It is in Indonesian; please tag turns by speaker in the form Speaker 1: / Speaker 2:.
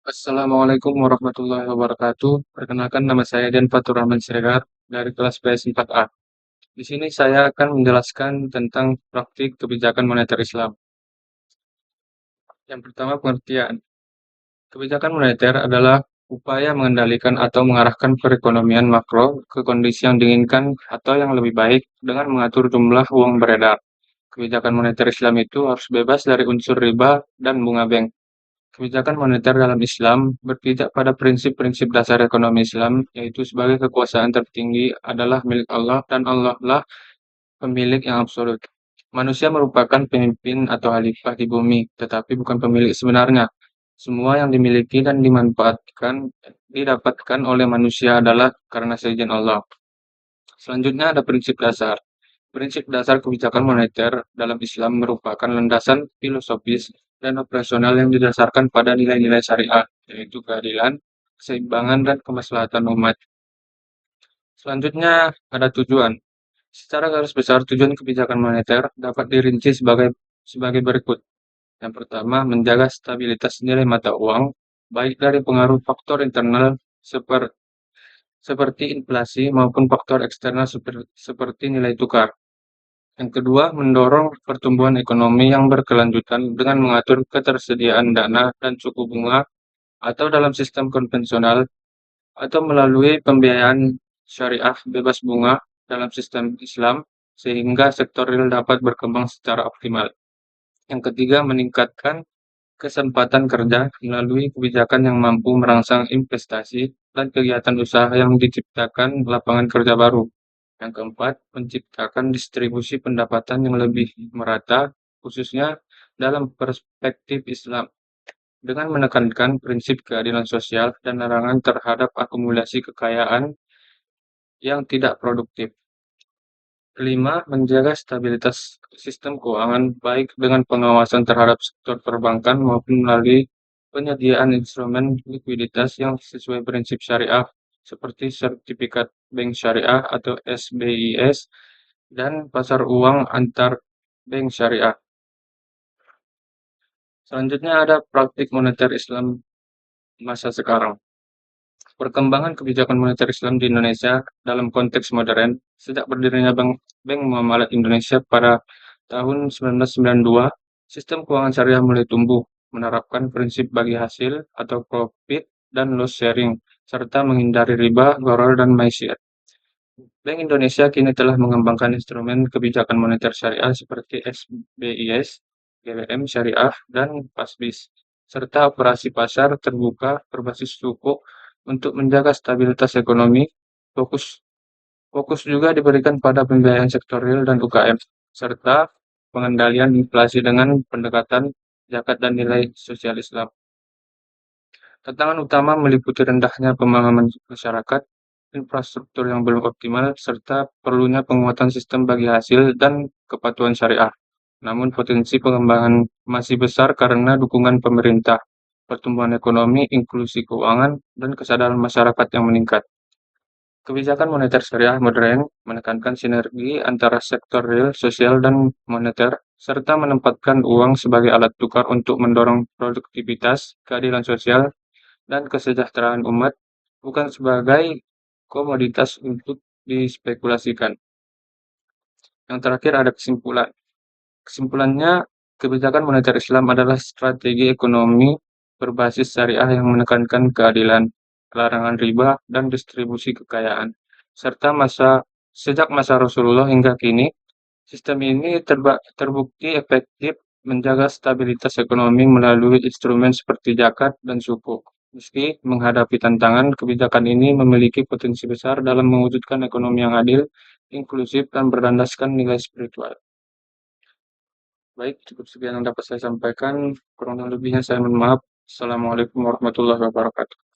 Speaker 1: Assalamualaikum warahmatullahi wabarakatuh. Perkenalkan nama saya Dian Fatur Rahman Siregar dari kelas PS4A. Di sini saya akan menjelaskan tentang praktik kebijakan moneter Islam. Yang pertama, pengertian. Kebijakan moneter adalah upaya mengendalikan atau mengarahkan perekonomian makro ke kondisi yang diinginkan atau yang lebih baik dengan mengatur jumlah uang beredar. Kebijakan moneter Islam itu harus bebas dari unsur riba dan bunga bank. Kebijakan moneter dalam Islam berpijak pada prinsip-prinsip dasar ekonomi Islam, yaitu sebagai kekuasaan tertinggi adalah milik Allah dan Allah lah pemilik yang absolut. Manusia merupakan pemimpin atau khalifah di bumi, tetapi bukan pemilik sebenarnya. Semua yang dimiliki dan didapatkan oleh manusia adalah karena seizin Allah. Selanjutnya ada prinsip dasar. Prinsip dasar kebijakan moneter dalam Islam merupakan landasan filosofis dan operasional yang didasarkan pada nilai-nilai syariah, yaitu keadilan, keseimbangan, dan kemaslahatan umat. Selanjutnya ada tujuan. Secara garis besar, tujuan kebijakan moneter dapat dirinci sebagai berikut. Yang pertama, menjaga stabilitas nilai mata uang, baik dari pengaruh faktor internal seperti inflasi maupun faktor eksternal seperti nilai tukar. Yang kedua, mendorong pertumbuhan ekonomi yang berkelanjutan dengan mengatur ketersediaan dana dan suku bunga atau dalam sistem konvensional atau melalui pembiayaan syariah bebas bunga dalam sistem Islam sehingga sektor real dapat berkembang secara optimal. Yang ketiga, meningkatkan kesempatan kerja melalui kebijakan yang mampu merangsang investasi dan kegiatan usaha yang diciptakan lapangan kerja baru. Yang keempat, menciptakan distribusi pendapatan yang lebih merata, khususnya dalam perspektif Islam, dengan menekankan prinsip keadilan sosial dan larangan terhadap akumulasi kekayaan yang tidak produktif. Kelima, menjaga stabilitas sistem keuangan baik dengan pengawasan terhadap sektor perbankan maupun melalui penyediaan instrumen likuiditas yang sesuai prinsip syariah seperti sertifikat bank syariah atau SBIS dan pasar uang antar bank syariah. Selanjutnya ada praktik moneter Islam masa sekarang. Perkembangan kebijakan moneter Islam di Indonesia dalam konteks modern sejak berdirinya Bank Muamalat Indonesia pada tahun 1992, sistem keuangan syariah mulai tumbuh, menerapkan prinsip bagi hasil atau profit dan loss sharing, serta menghindari riba, gharar, dan maisiat. Bank Indonesia kini telah mengembangkan instrumen kebijakan moneter syariah seperti SBIS, GWM Syariah, dan PASBIS, serta operasi pasar terbuka berbasis suku untuk menjaga stabilitas ekonomi. Fokus fokus juga diberikan pada pembiayaan sektor real dan UKM, serta pengendalian inflasi dengan pendekatan zakat dan nilai sosial Islam. Tantangan utama meliputi rendahnya pemahaman masyarakat, infrastruktur yang belum optimal, serta perlunya penguatan sistem bagi hasil dan kepatuhan syariah. Namun potensi pengembangan masih besar karena dukungan pemerintah, pertumbuhan ekonomi, inklusi keuangan, dan kesadaran masyarakat yang meningkat. Kebijakan moneter syariah modern menekankan sinergi antara sektor real, sosial, dan moneter, serta menempatkan uang sebagai alat tukar untuk mendorong produktivitas, keadilan sosial, dan kesejahteraan umat, bukan sebagai komoditas untuk dispekulasikan. Yang terakhir ada kesimpulan. Kesimpulannya, kebijakan moneter Islam adalah strategi ekonomi berbasis syariah yang menekankan keadilan, larangan riba, dan distribusi kekayaan. Sejak masa Rasulullah hingga kini, sistem ini terbukti efektif menjaga stabilitas ekonomi melalui instrumen seperti zakat dan sukuk. Meski menghadapi tantangan, kebijakan ini memiliki potensi besar dalam mewujudkan ekonomi yang adil, inklusif, dan berlandaskan nilai spiritual. Baik, cukup sekian yang dapat saya sampaikan. Kurang lebihnya saya mohon maaf. Assalamualaikum warahmatullahi wabarakatuh.